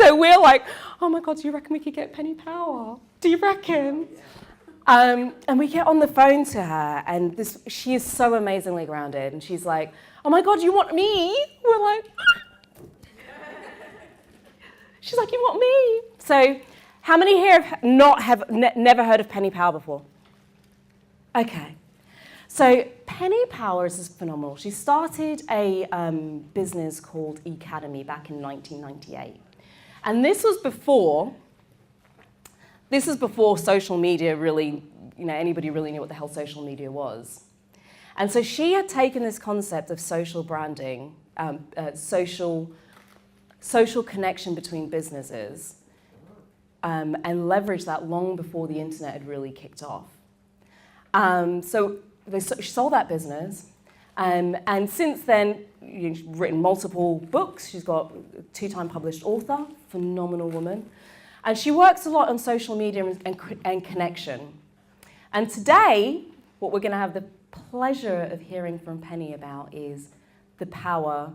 so we're like, oh my God, do you reckon we could get Penny Power? Do you reckon? And we get on the phone to her, and she is so amazingly grounded, and she's like, oh my God, you want me? We're like, she's like, you want me? So how many here have never heard of Penny Power before? Okay. So Penny Power is phenomenal. She started a business called Academy back in 1998. And this was before social media really, anybody really knew what the hell social media was. And so she had taken this concept of social branding, social connection between businesses, and leveraged that long before the internet had really kicked off. So she sold that business, and since then, she's written multiple books. She's got a 2-time published author, phenomenal woman. And she works a lot on social media and connection. And today, what we're going to have the pleasure of hearing from Penny about is the power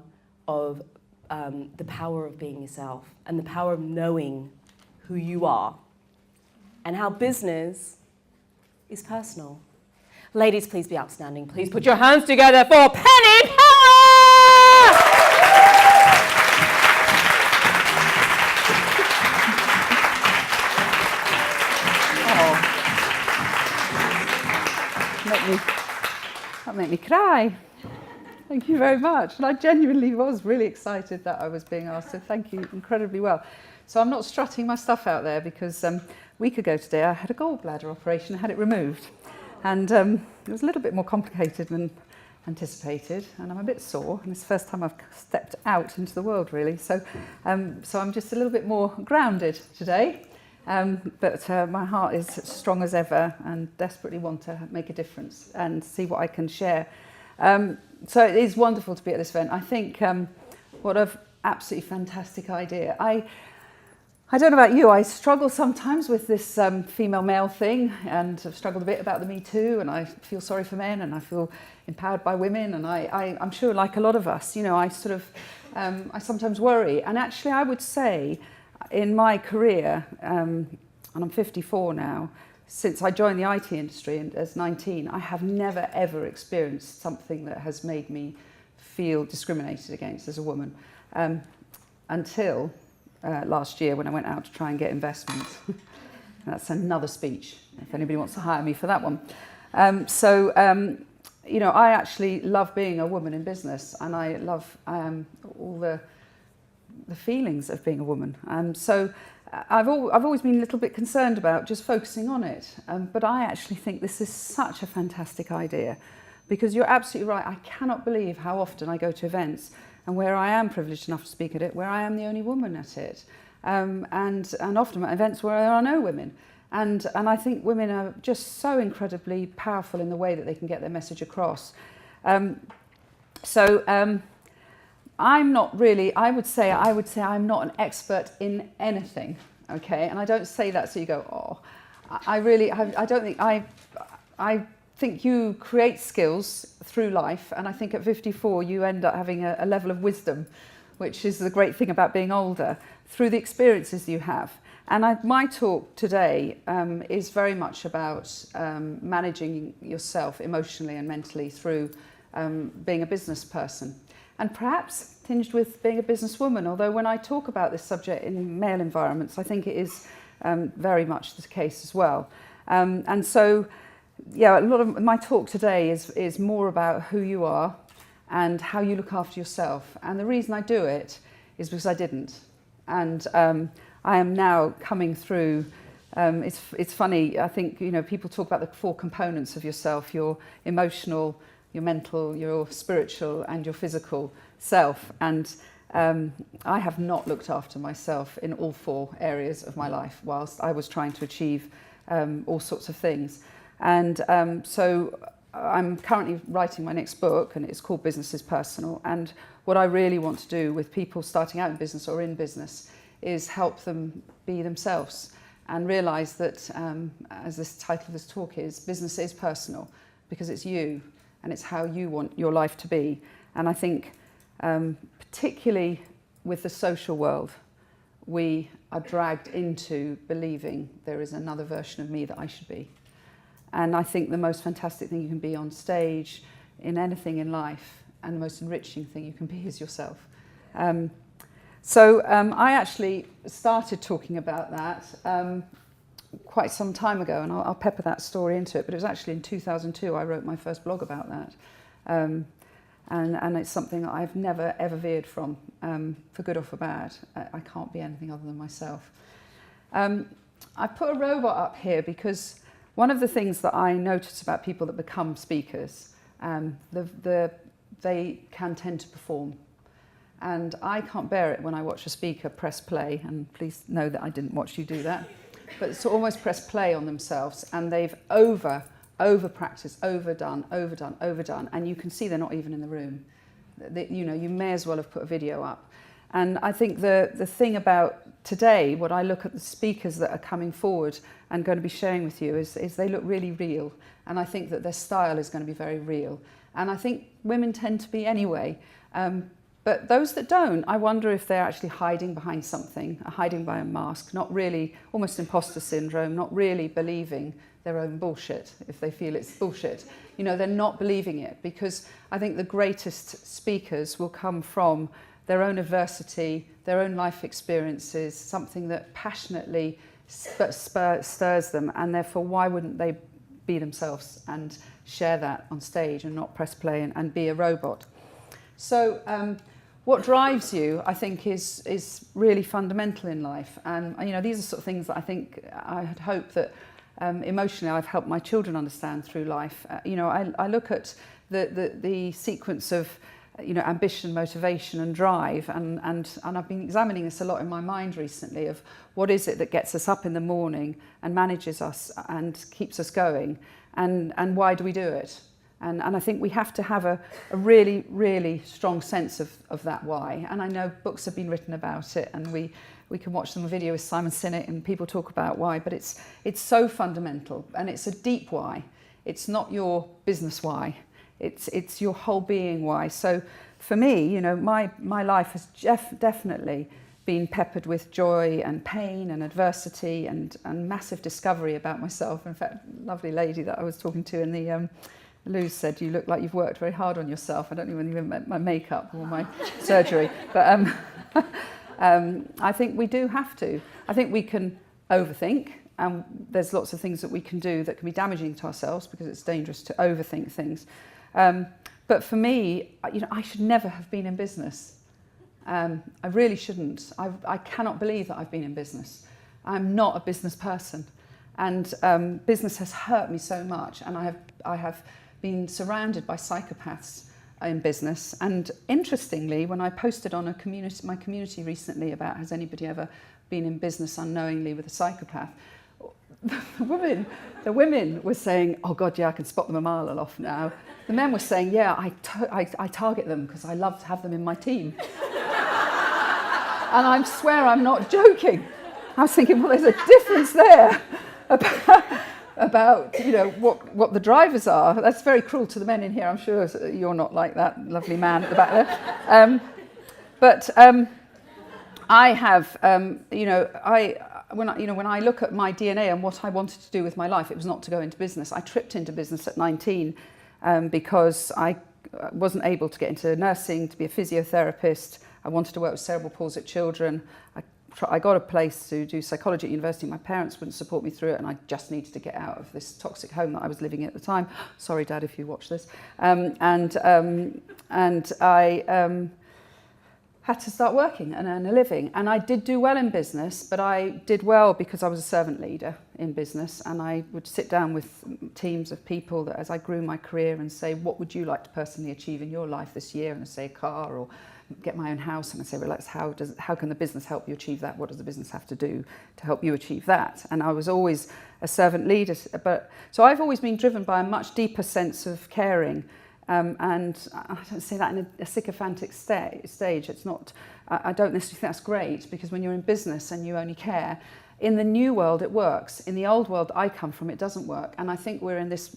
of being yourself, and the power of knowing who you are, and how business is personal. Ladies, please be outstanding. Please put your hands together for Penny Power! That made me cry. Thank you very much. And I genuinely was really excited that I was being asked, so thank you incredibly well. So I'm not strutting my stuff out there because a week ago today I had a gallbladder operation, I had it removed. And it was a little bit more complicated than anticipated, and I'm a bit sore, and it's the first time I've stepped out into the world, really. So I'm just a little bit more grounded today, but my heart is strong as ever and desperately want to make a difference and see what I can share. So it is wonderful to be at this event. I think what an absolutely fantastic idea. I don't know about you, I struggle sometimes with this female-male thing, and I've struggled a bit about the Me Too, and I feel sorry for men, and I feel empowered by women, and I'm sure, like a lot of us, I sometimes worry. And actually, I would say, in my career, and I'm 54 now, since I joined the IT industry as 19, I have never, ever experienced something that has made me feel discriminated against as a woman, until last year when I went out to try and get investment. That's another speech, if anybody wants to hire me for that one. I actually love being a woman in business, and I love all the feelings of being a woman. So I've always been a little bit concerned about just focusing on it, but I actually think this is such a fantastic idea, because you're absolutely right. I cannot believe how often I go to events and where I am privileged enough to speak at it, where I am the only woman at it, and often at events where there are no women. And I think women are just so incredibly powerful in the way that they can get their message across. I'm not really, I would say I'm not an expert in anything, okay? And I don't say that so you go, oh. I think you create skills through life, and I think at 54 you end up having a level of wisdom, which is the great thing about being older, through the experiences you have. And my talk today is very much about managing yourself emotionally and mentally through being a business person, and perhaps tinged with being a businesswoman, although when I talk about this subject in male environments, I think it is very much the case as well. Yeah, a lot of my talk today is more about who you are and how you look after yourself. And the reason I do it is because I didn't. And I am now coming through, it's funny, I think, people talk about the 4 components of yourself: your emotional, your mental, your spiritual, and your physical self. And I have not looked after myself in all 4 areas of my life whilst I was trying to achieve all sorts of things. And so I'm currently writing my next book, and it's called Business is Personal. And what I really want to do with people starting out in business or in business is help them be themselves and realise that, as this title of this talk is, business is personal, because it's you and it's how you want your life to be. And I think particularly with the social world, we are dragged into believing there is another version of me that I should be. And I think the most fantastic thing you can be on stage, in anything in life, and the most enriching thing you can be is yourself. I actually started talking about that quite some time ago, and I'll pepper that story into it, but it was actually in 2002 I wrote my first blog about that. And it's something that I've never ever veered from, for good or for bad. I can't be anything other than myself. I put a robot up here because one of the things that I notice about people that become speakers, they can tend to perform. And I can't bear it when I watch a speaker press play, and please know that I didn't watch you do that, but it's almost press play on themselves, and they've over practiced, overdone, and you can see they're not even in the room. You may as well have put a video up. And I think the thing about today, what I look at the speakers that are coming forward and going to be sharing with you is they look really real, and I think that their style is going to be very real. And I think women tend to be anyway. But those that don't, I wonder if they're actually hiding behind something, hiding by a mask, not really, almost imposter syndrome, not really believing their own bullshit, if they feel it's bullshit. They're not believing it, because I think the greatest speakers will come from their own adversity, their own life experiences, something that passionately stirs them, and therefore why wouldn't they be themselves and share that on stage and not press play and be a robot? So what drives you, I think, is really fundamental in life. And these are sort of things that I think I had hoped that emotionally I've helped my children understand through life. I look at the sequence of ambition, motivation and drive, and I've been examining this a lot in my mind recently, of what is it that gets us up in the morning and manages us and keeps us going, and why do we do it? And I think we have to have a really, really strong sense of that why. And I know books have been written about it, and we can watch them a video with Simon Sinek and people talk about why, but it's so fundamental, and it's a deep why. It's not your business why. It's your whole being why. So for me, my life has definitely been peppered with joy and pain and adversity and massive discovery about myself. In fact, a lovely lady that I was talking to in the Luz said, "You look like you've worked very hard on yourself." I don't even meant my makeup or my surgery, but I think we do have to. I think we can overthink, and there's lots of things that we can do that can be damaging to ourselves because it's dangerous to overthink things. But for me, I should never have been in business. I really shouldn't. I cannot believe that I've been in business. I'm not a business person, and business has hurt me so much, and I have been surrounded by psychopaths in business. And interestingly, when I posted on my community recently about has anybody ever been in business unknowingly with a psychopath, the women were saying, "Oh God, yeah, I can spot them a mile off now." The men were saying, "Yeah, I target them because I love to have them in my team." And I swear I'm not joking. I was thinking, well, there's a difference there about what the drivers are. That's very cruel to the men in here. I'm sure you're not like that lovely man at the back there. But I have, when I look at my DNA and what I wanted to do with my life, it was not to go into business. I tripped into business at 19 because I wasn't able to get into nursing, to be a physiotherapist. I wanted to work with cerebral palsy children. I got a place to do psychology at university. My parents wouldn't support me through it, and I just needed to get out of this toxic home that I was living in at the time. Sorry, Dad, if you watch this. And I had to start working and earn a living. And I did do well in business, but I did well because I was a servant leader in business, and I would sit down with teams of people that, as I grew my career, and say, what would you like to personally achieve in your life this year? And I'd say a car, or get my own house, and I say, well, how can the business help you achieve that? What does the business have to do to help you achieve that? And I was always a servant leader, so I've always been driven by a much deeper sense of caring, and I don't say that in a sycophantic stage. It's not. I don't necessarily think that's great, because when you're in business and you only care, in the new world it works. In the old world I come from, it doesn't work. And I think we're in this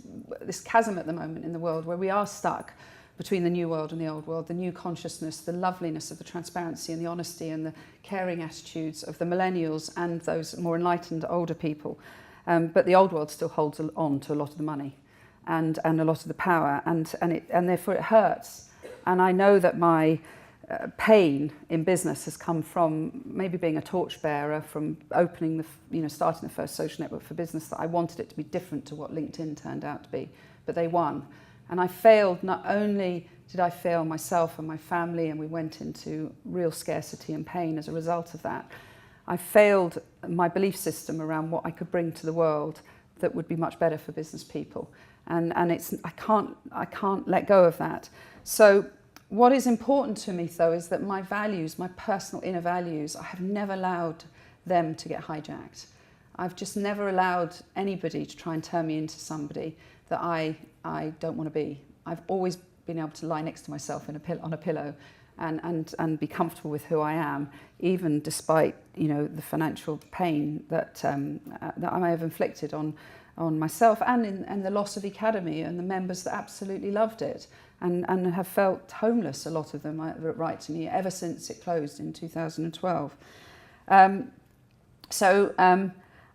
chasm at the moment in the world where we are stuck between the new world and the old world, the new consciousness, the loveliness of the transparency and the honesty and the caring attitudes of the millennials and those more enlightened older people. But the old world still holds on to a lot of the money and a lot of the power, and therefore it hurts. And I know that my pain in business has come from maybe being a torchbearer, from opening starting the first social network for business, that I wanted it to be different to what LinkedIn turned out to be, but they won. And I failed. Not only did I fail myself and my family, and we went into real scarcity and pain as a result of that, I failed my belief system around what I could bring to the world that would be much better for business people. And I can't let go of that. So what is important to me, though, is that my values, my personal inner values, I have never allowed them to get hijacked. I've just never allowed anybody to try and turn me into somebody that I don't want to be. I've always been able to lie next to myself on a pillow and be comfortable with who I am, even despite the financial pain that I may have inflicted on myself and the loss of Academy and the members that absolutely loved it and have felt homeless, a lot of them write to me, ever since it closed in 2012.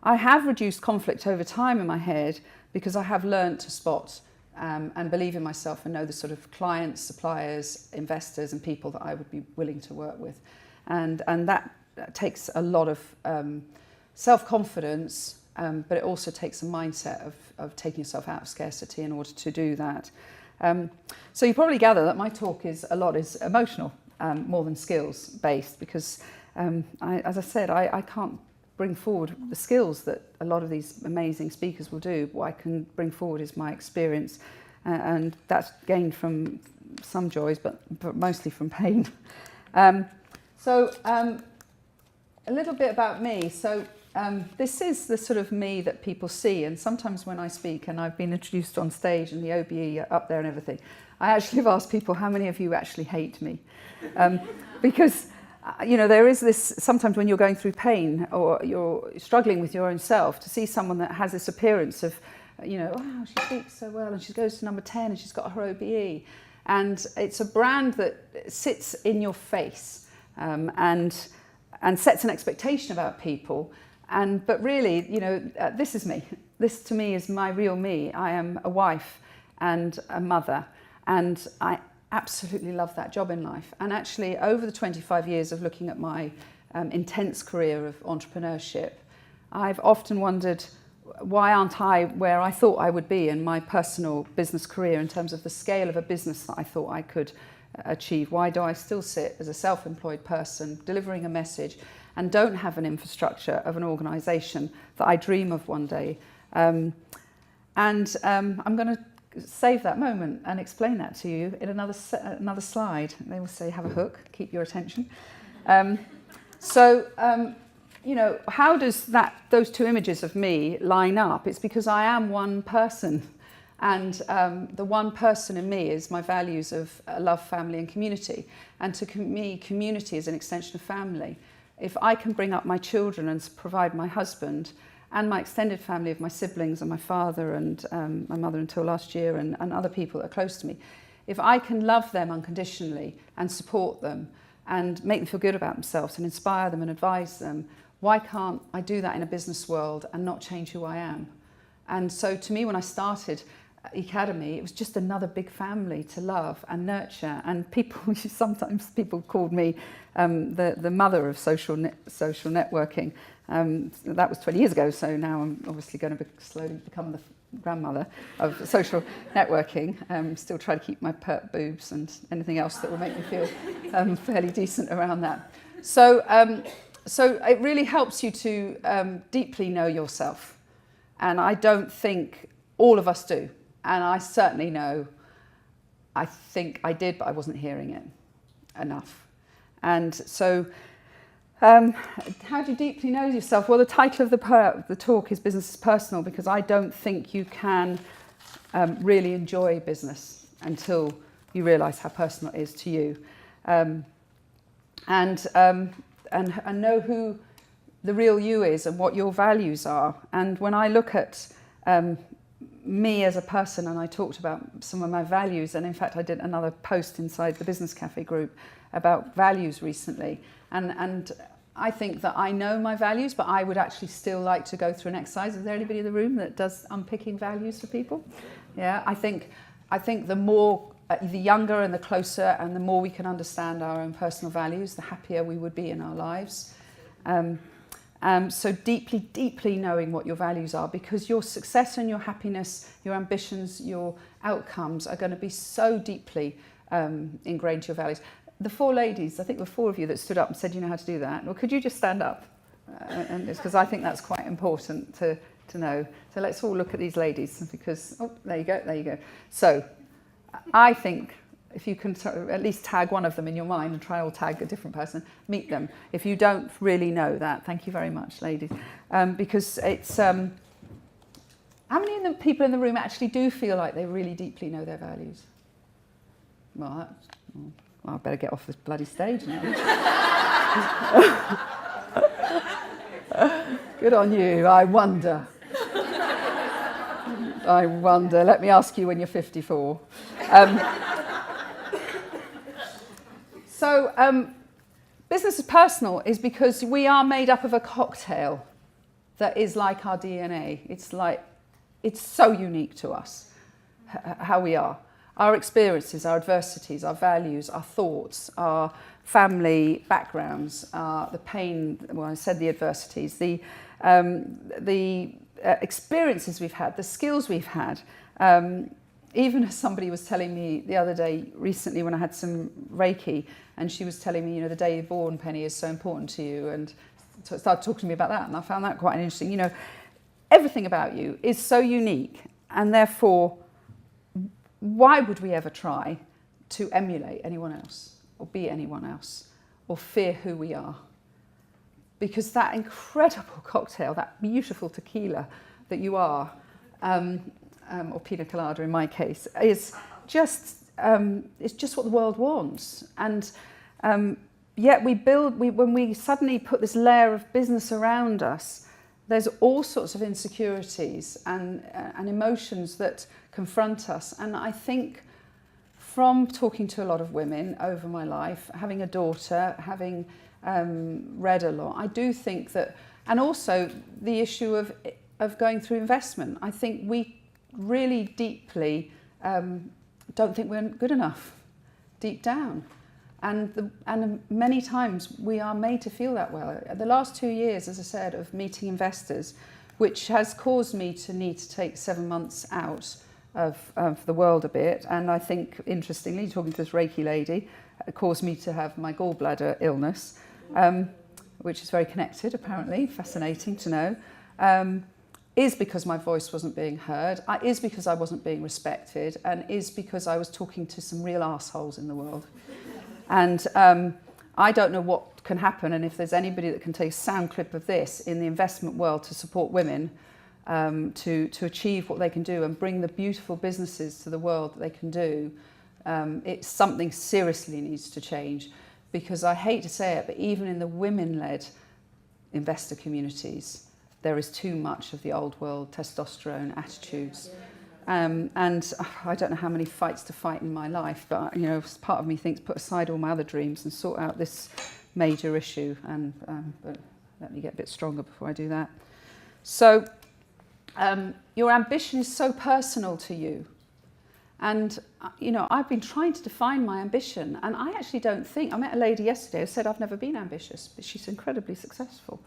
I have reduced conflict over time in my head because I have learned to spot and believe in myself and know the sort of clients, suppliers, investors and people that I would be willing to work with. And that takes a lot of self-confidence, but it also takes a mindset of taking yourself out of scarcity in order to do that. So you probably gather that my talk is emotional more than skills based, because as I said, I can't bring forward the skills that a lot of these amazing speakers will do. What I can bring forward is my experience, and that's gained from some joys, but mostly from pain. So a little bit about me. So this is the sort of me that people see, and sometimes when I speak, and I've been introduced on stage and the OBE up there and everything, I actually have asked people, how many of you actually hate me? Because there is this, sometimes when you're going through pain or you're struggling with your own self, to see someone that has this appearance of, oh, she speaks so well and she goes to number 10 and she's got her OBE. And it's a brand that sits in your face and sets an expectation about people. But really, this is me. This to me is my real me. I am a wife and a mother, and I absolutely love that job in life. And actually, over the 25 years of looking at my intense career of entrepreneurship, I've often wondered, why aren't I where I thought I would be in my personal business career in terms of the scale of a business that I thought I could achieve? Why do I still sit as a self-employed person delivering a message and don't have an infrastructure of an organisation that I dream of one day? I'm going to save that moment and explain that to you in another slide. They will say, have a hook, keep your attention. How does those two images of me line up? It's because I am one person, and the one person in me is my values of love, family and community. And to me, community is an extension of family. If I can bring up my children and provide my husband and my extended family of my siblings and my father and my mother until last year and other people that are close to me, if I can love them unconditionally and support them and make them feel good about themselves and inspire them and advise them, why can't I do that in a business world and not change who I am? And so to me, when I started Academy, it was just another big family to love and nurture. And sometimes people called me the mother of social networking. That was 20 years ago, so now I'm obviously going to slowly become the grandmother of social networking. Still try to keep my pert boobs and anything else that will make me feel fairly decent around that. So it really helps you to deeply know yourself. And I don't think all of us do. And I certainly know, I think I did, but I wasn't hearing it enough. And so how do you deeply know yourself? Well, the title of the talk is Business is Personal, because I don't think you can really enjoy business until you realise how personal it is to you. And know who the real you is and what your values are. And when I look at me as a person, and I talked about some of my values, and in fact I did another post inside the Business Cafe group about values recently, and I think that I know my values, but I would actually still like to go through an exercise. Is there anybody in the room that does unpicking values for people? Yeah, I think the more, the younger and the closer and the more we can understand our own personal values, the happier we would be in our lives. So deeply knowing what your values are, because your success and your happiness, your ambitions, your outcomes are going to be so deeply ingrained to your values. The four ladies, I think there were four of you that stood up and said, you know how to do that. Well, could you just stand up? And it's because I think that's quite important to know. So let's all look at these ladies, because, oh, there you go. So I think if you can at least tag one of them in your mind and try or tag a different person, meet them. If you don't really know that, thank you very much, ladies. Because it's, how many of the people in the room actually do feel like they really deeply know their values? Well, I better get off this bloody stage now. Good on you, I wonder. Let me ask you when you're 54. Business is personal is because we are made up of a cocktail that is like our DNA. It's so unique to us, how we are. Our experiences, our adversities, our values, our thoughts, our family backgrounds, the pain, well, I said the adversities, the experiences we've had, the skills we've had. Even as somebody was telling me the other day, recently, when I had some Reiki, and she was telling me, you know, the day you're born, Penny, is so important to you, and so it started talking to me about that, and I found that quite interesting. You know, everything about you is so unique, and therefore, why would we ever try to emulate anyone else, or be anyone else, or fear who we are? Because that incredible cocktail, that beautiful tequila that you are, or pina colada in my case, is just it's just what the world wants. And yet when we suddenly put this layer of business around us, there's all sorts of insecurities and emotions that confront us. And I think from talking to a lot of women over my life, having a daughter, having read a lot, I do think that, and also the issue of going through investment, I think we really deeply don't think we're good enough deep down, and many times we are made to feel that way. The last 2 years, as I said, of meeting investors, which has caused me to need to take 7 months out of the world a bit, and I think interestingly, talking to this Reiki lady, it caused me to have my gallbladder illness, which is very connected apparently, fascinating to know. Is because my voice wasn't being heard, is because I wasn't being respected, and is because I was talking to some real arseholes in the world. And I don't know what can happen, and if there's anybody that can take a sound clip of this in the investment world to support women to achieve what they can do and bring the beautiful businesses to the world that they can do, it's something seriously needs to change. Because I hate to say it, but even in the women-led investor communities, there is too much of the old world testosterone attitudes. And I don't know how many fights to fight in my life, but you know, part of me thinks put aside all my other dreams and sort out this major issue. And but let me get a bit stronger before I do that. So your ambition is so personal to you. And you know, I've been trying to define my ambition, and I actually don't think, I met a lady yesterday who said I've never been ambitious, but she's incredibly successful.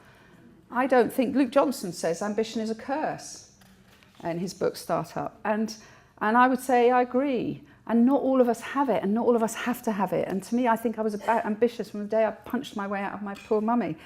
I don't think, Luke Johnson says ambition is a curse in his book Startup, and I would say I agree, and not all of us have it, and not all of us have to have it. And to me, I think I was about ambitious from the day I punched my way out of my poor mummy.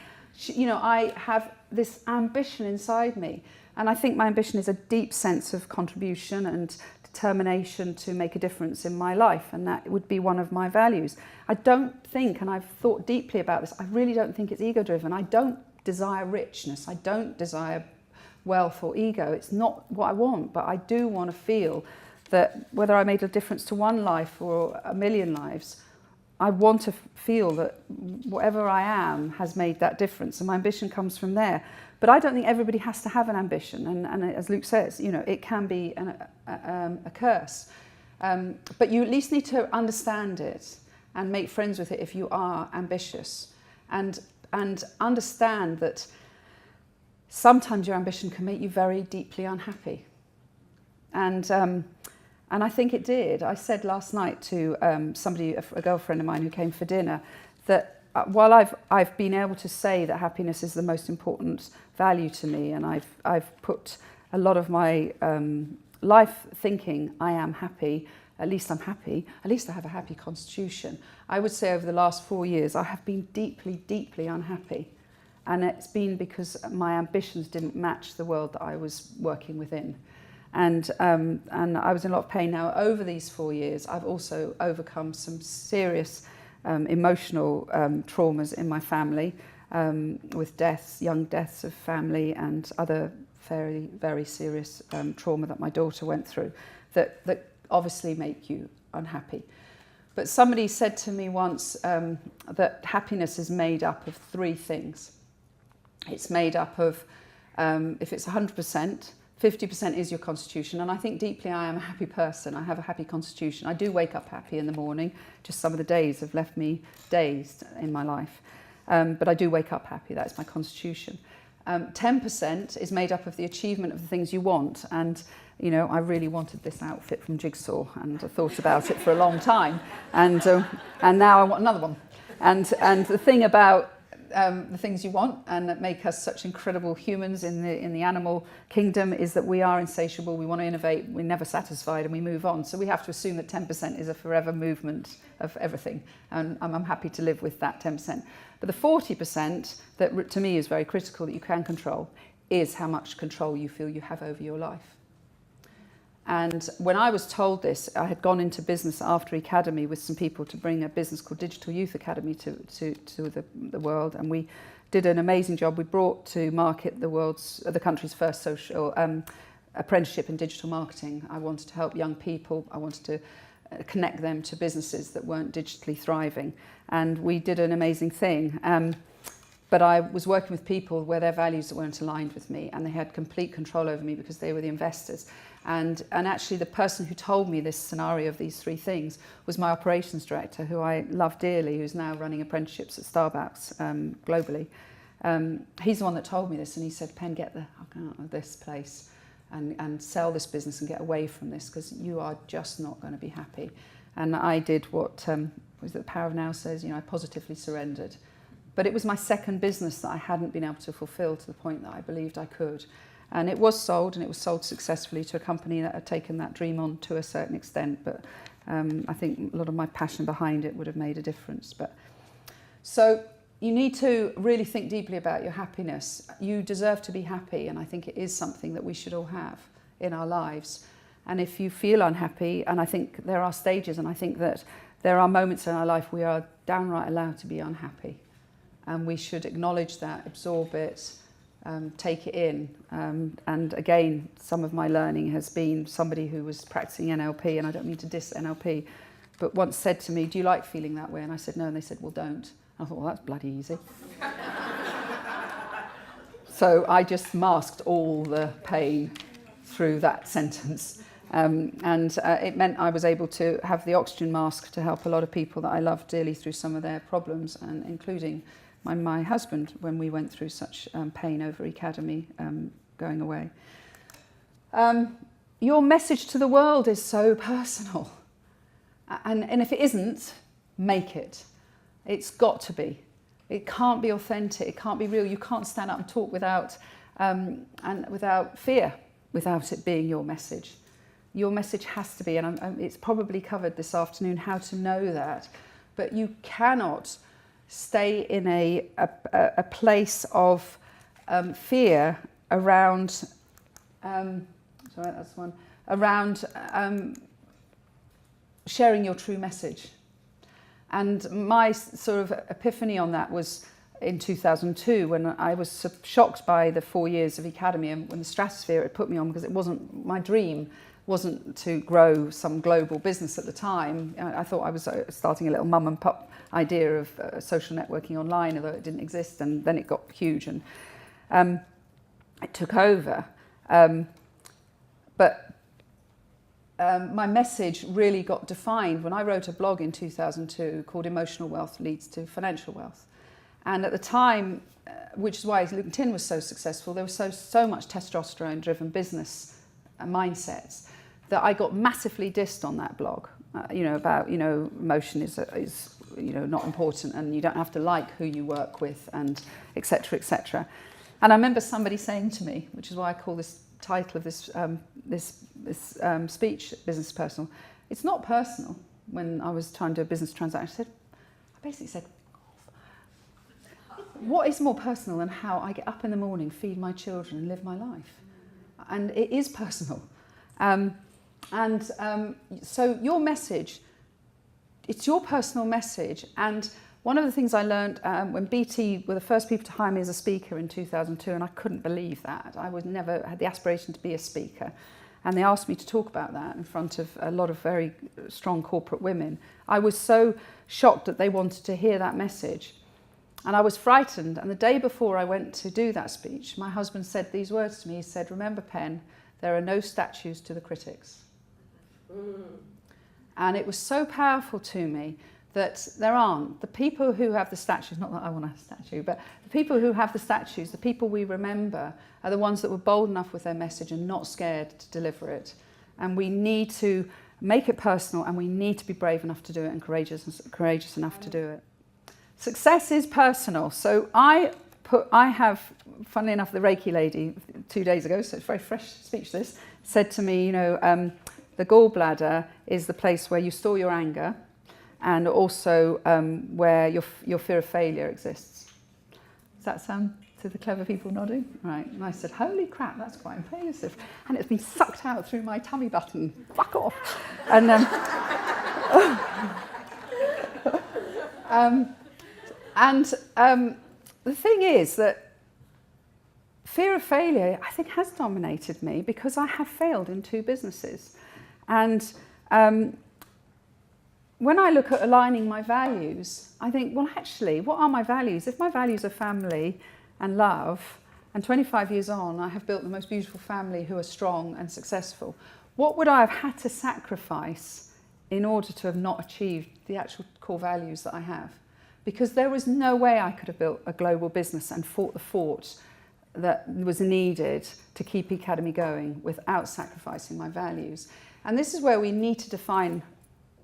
You know, I have this ambition inside me, and I think my ambition is a deep sense of contribution and determination to make a difference in my life, and that would be one of my values. I don't think, and I've thought deeply about this, I really don't think it's ego-driven. I don't desire richness. I don't desire wealth or ego. It's not what I want, but I do want to feel that whether I made a difference to one life or a million lives, I want to feel that whatever I am has made that difference, and my ambition comes from there. But I don't think everybody has to have an ambition, and as Luke says, you know, it can be a curse. But you at least need to understand it and make friends with it if you are ambitious, and understand that sometimes your ambition can make you very deeply unhappy. And I think it did. I said last night to somebody, a girlfriend of mine who came for dinner, that while I've been able to say that happiness is the most important value to me, and I've put a lot of my life thinking I am happy, at least I'm happy, at least I have a happy constitution. I would say over the last 4 years I have been deeply, deeply unhappy. And it's been because my ambitions didn't match the world that I was working within. And I was in a lot of pain. Now, over these 4 years, I've also overcome some serious emotional traumas in my family, with deaths, young deaths of family, and other very, very serious trauma that my daughter went through that obviously make you unhappy. But somebody said to me once that happiness is made up of 3 things. It's made up of, if it's 100%, 50% is your constitution, and I think deeply I am a happy person. I have a happy constitution. I do wake up happy in the morning. Just some of the days have left me dazed in my life. But I do wake up happy. That's my constitution. 10% is made up of the achievement of the things you want. And, you know, I really wanted this outfit from Jigsaw, and I thought about it for a long time. And now I want another one. And the thing about the things you want and that make us such incredible humans in the animal kingdom is that we are insatiable, we want to innovate, we're never satisfied, and we move on. So we have to assume that 10% is a forever movement of everything, and I'm happy to live with that 10%. But the 40% that to me is very critical that you can control is how much control you feel you have over your life. And when I was told this, I had gone into business after Academy with some people to bring a business called Digital Youth Academy to the world, and we did an amazing job. We brought to market the country's first social apprenticeship in digital marketing. I wanted to help young people. I wanted to connect them to businesses that weren't digitally thriving, and we did an amazing thing. But I was working with people where their values weren't aligned with me, and they had complete control over me because they were the investors. And actually the person who told me this scenario of these 3 things was my operations director, who I love dearly, who's now running apprenticeships at Starbucks globally. He's the one that told me this, and he said, "Pen, get the fuck out of this place and sell this business and get away from this, because you are just not going to be happy." And I did what the Power of Now says, you know, I positively surrendered. But it was my second business that I hadn't been able to fulfill to the point that I believed I could. And it was sold, and it was sold successfully to a company that had taken that dream on to a certain extent. But I think a lot of my passion behind it would have made a difference. So you need to really think deeply about your happiness. You deserve to be happy, and I think it is something that we should all have in our lives. And if you feel unhappy, and I think there are stages, and I think that there are moments in our life we are downright allowed to be unhappy. And we should acknowledge that, absorb it, take it in. And again, some of my learning has been somebody who was practicing NLP, and I don't mean to diss NLP, but once said to me, "Do you like feeling that way?" And I said, "No." And they said, "Well, don't." I thought, well, that's bloody easy. So I just masked all the pain through that sentence. It meant I was able to have the oxygen mask to help a lot of people that I love dearly through some of their problems, and including my husband when we went through such pain over Academy going away. Your message to the world is so personal. And if it isn't, make it. It's got to be. It can't be authentic. It can't be real. You can't stand up and talk without fear, without it being your message. Your message has to be, and it's probably covered this afternoon, how to know that. But you cannot stay in a place of fear around, sharing your true message. And my sort of epiphany on that was in 2002, when I was shocked by the 4 years of Academy and when the stratosphere it put me on, because it wasn't my dream. wasn't to grow some global business at the time. I thought I was starting a little mum and pop idea of social networking online, although it didn't exist, and then it got huge and it took over. But my message really got defined when I wrote a blog in 2002 called Emotional Wealth Leads to Financial Wealth. And at the time, which is why LinkedIn was so successful, there was so much testosterone-driven business mindsets that I got massively dissed on that blog. About emotion is not important, and you don't have to like who you work with, and etc. etc. And I remember somebody saying to me, which is why I call this title of this speech Business Personal. It's not personal. When I was trying to do a business transaction, I basically said, what is more personal than how I get up in the morning, feed my children and live my life? And it is personal. So your message, it's your personal message. And one of the things I learned when BT were the first people to hire me as a speaker in 2002, and I couldn't believe that. I was never had the aspiration to be a speaker. And they asked me to talk about that in front of a lot of very strong corporate women. I was so shocked that they wanted to hear that message. And I was frightened. And the day before I went to do that speech, my husband said these words to me. He said, "Remember, Pen, there are no statues to the critics." And it was so powerful to me that there aren't. The people who have the statues, not that I want a statue, but the people who have the statues, the people we remember, are the ones that were bold enough with their message and not scared to deliver it. And we need to make it personal, and we need to be brave enough to do it and courageous enough to do it. Success is personal. So I have, funnily enough, the Reiki lady 2 days ago, so it's very fresh speech this, said to me, the gallbladder is the place where you store your anger, and also where your fear of failure exists. Does that sound to the clever people nodding? Right. And I said, holy crap, that's quite impressive. And it's been sucked out through my tummy button. Fuck off. And the thing is that fear of failure, I think, has dominated me because I have failed in 2 businesses. And when I look at aligning my values, I think, well, actually, what are my values? If my values are family and love, and 25 years on, I have built the most beautiful family who are strong and successful, what would I have had to sacrifice in order to have not achieved the actual core values that I have? Because there was no way I could have built a global business and fought the fort that was needed to keep Academy going without sacrificing my values. And this is where we need to define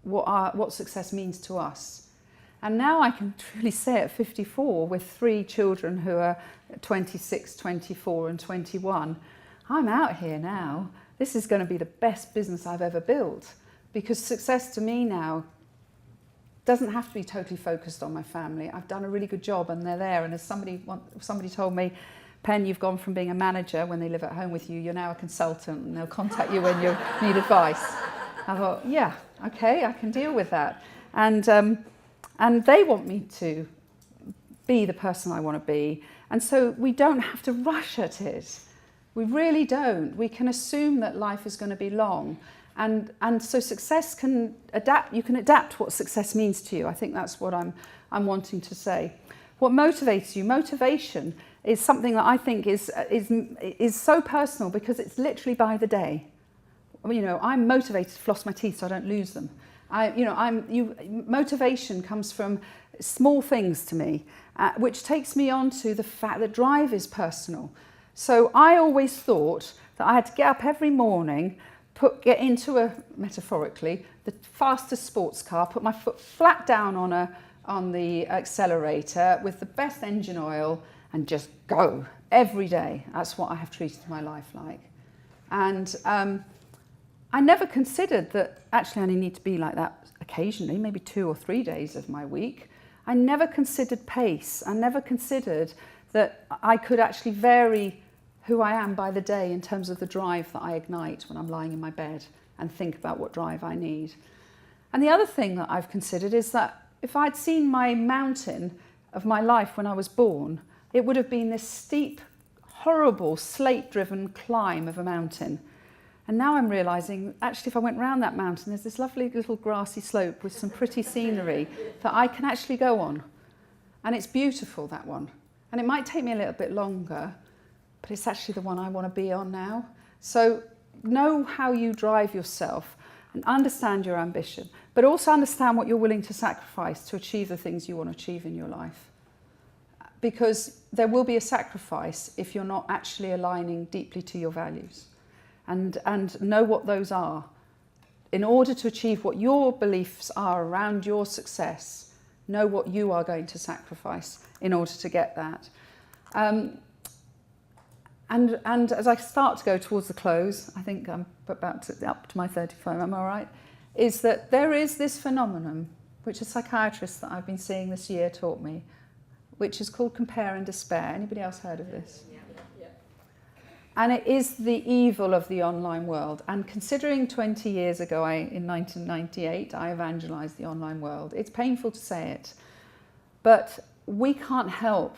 what success means to us. And now I can truly say at 54, with 3 children who are 26, 24 and 21, I'm out here now. This is going to be the best business I've ever built, because success to me now doesn't have to be totally focused on my family. I've done a really good job and they're there. And as somebody told me, Pen, you've gone from being a manager when they live at home with you, you're now a consultant and they'll contact you when you need advice. I thought, yeah, okay, I can deal with that. And they want me to be the person I want to be. And so we don't have to rush at it. We really don't. We can assume that life is going to be long. And so success can adapt. You can adapt what success means to you. I think that's what I'm wanting to say. What motivates you? Motivation is something that I think is so personal because it's literally by the day. I'm motivated to floss my teeth so I don't lose them. Motivation comes from small things to me, which takes me on to the fact that drive is personal. So I always thought that I had to get up every morning, get into metaphorically, the fastest sports car, put my foot flat down on the accelerator with the best engine oil and just go every day. That's what I have treated my life like. And I never considered that actually I only need to be like that occasionally, maybe 2 or 3 days of my week. I never considered pace. I never considered that I could actually vary who I am by the day in terms of the drive that I ignite when I'm lying in my bed and think about what drive I need. And the other thing that I've considered is that if I'd seen my mountain of my life when I was born, it would have been this steep, horrible, slate-driven climb of a mountain And now I'm realising, actually, if I went round that mountain, there's this lovely little grassy slope with some pretty scenery that I can actually go on. And it's beautiful, that one. And it might take me a little bit longer, but it's actually the one I want to be on now. So know how you drive yourself and understand your ambition, but also understand what you're willing to sacrifice to achieve the things you want to achieve in your life. Because there will be a sacrifice if you're not actually aligning deeply to your values. And know what those are. In order to achieve what your beliefs are around your success, know what you are going to sacrifice in order to get that. And as I start to go towards the close, I think I'm about up to my 35, am I all right? Is that there is this phenomenon, which a psychiatrist that I've been seeing this year taught me, which is called compare and despair. Anybody else heard of this? And it is the evil of the online world. And considering 20 years ago, in 1998, I evangelized the online world. It's painful to say it, but we can't help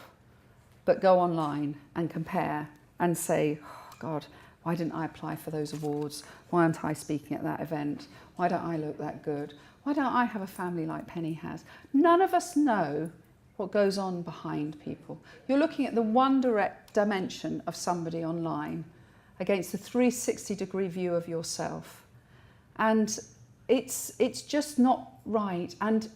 but go online and compare and say, oh God, why didn't I apply for those awards? Why aren't I speaking at that event? Why don't I look that good? Why don't I have a family like Penny has? None of us know what goes on behind people. You're looking at the one direct dimension of somebody online against the 360-degree view of yourself. And it's just not right. And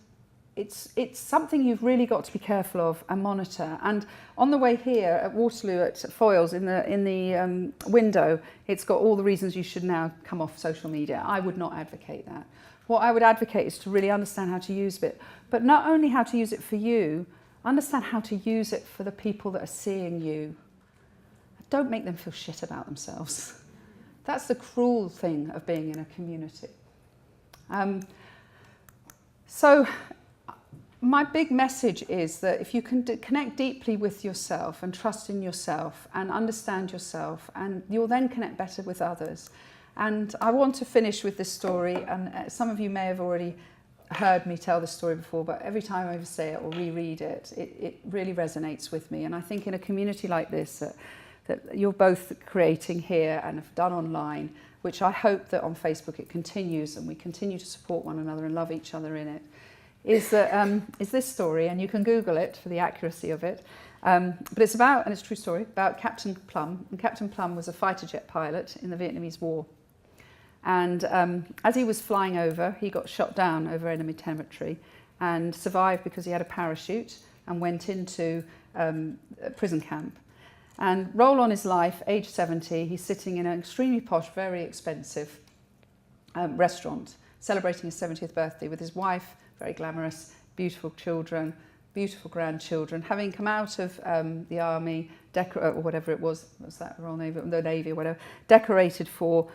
it's something you've really got to be careful of and monitor. And on the way here at Waterloo at Foyles, in the window, it's got all the reasons you should now come off social media. I would not advocate that. What I would advocate is to really understand how to use it, but not only how to use it for you, understand how to use it for the people that are seeing you. Don't make them feel shit about themselves. That's the cruel thing of being in a community. So my big message is that if you can connect deeply with yourself and trust in yourself and understand yourself, and you'll then connect better with others. And I want to finish with this story, and some of you may have already heard me tell this story before, but every time I say it or reread it, it really resonates with me. And I think in a community like this that you're both creating here and have done online, which I hope that on Facebook it continues and we continue to support one another and love each other in it, is this story, and you can Google it for the accuracy of it. But it's about, and it's a true story, about Captain Plum. And Captain Plum was a fighter jet pilot in the Vietnamese War. And as he was flying over, he got shot down over enemy territory and survived because he had a parachute and went into a prison camp. And roll on his life, age 70, he's sitting in an extremely posh, very expensive restaurant, celebrating his 70th birthday with his wife, very glamorous, beautiful children, beautiful grandchildren, having come out of the army, or whatever it was that Royal Navy, the Navy or whatever, decorated for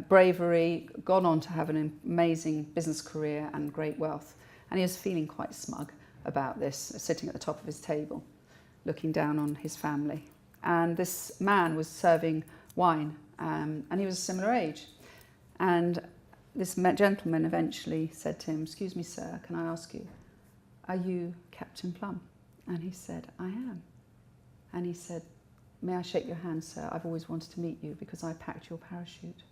bravery, gone on to have an amazing business career and great wealth. And he was feeling quite smug about this, sitting at the top of his table, looking down on his family. And this man was serving wine, and he was a similar age. And this gentleman eventually said to him, "Excuse me, sir, can I ask you, are you Captain Plum?" And he said, "I am." And he said, "May I shake your hand, sir? I've always wanted to meet you because I packed your parachute."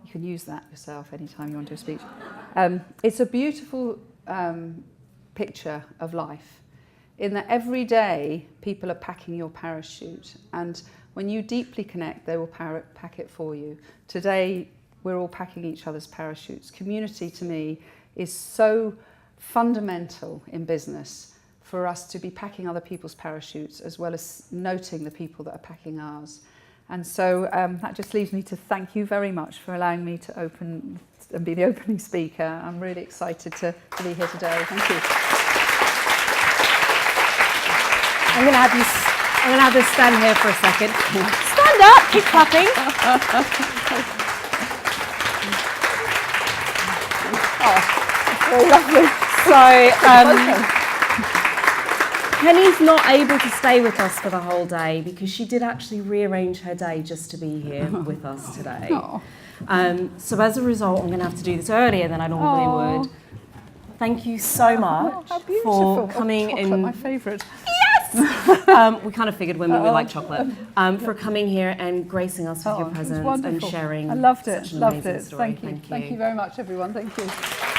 You can use that yourself anytime you want to do a speech. It's a beautiful picture of life, in that every day people are packing your parachute, and when you deeply connect, they will pack it for you. Today, we're all packing each other's parachutes. Community, to me, is so fundamental in business for us to be packing other people's parachutes as well as noting the people that are packing ours. And so that just leaves me to thank you very much for allowing me to open and be the opening speaker. I'm really excited to be here today. Thank you. I'm going to have you stand here for a second. Stand up, keep clapping. Very lovely. So, Penny's not able to stay with us for the whole day because she did actually rearrange her day just to be here with us today. So as a result, I'm going to have to do this earlier than I normally would. Thank you so much for coming in. My favourite. Yes! We kind of figured women we like chocolate. For coming here and gracing us with your it was presence and wonderful. sharing. I loved it. Such an Loved amazing it. story. Thank you. Thank you very much, everyone. Thank you.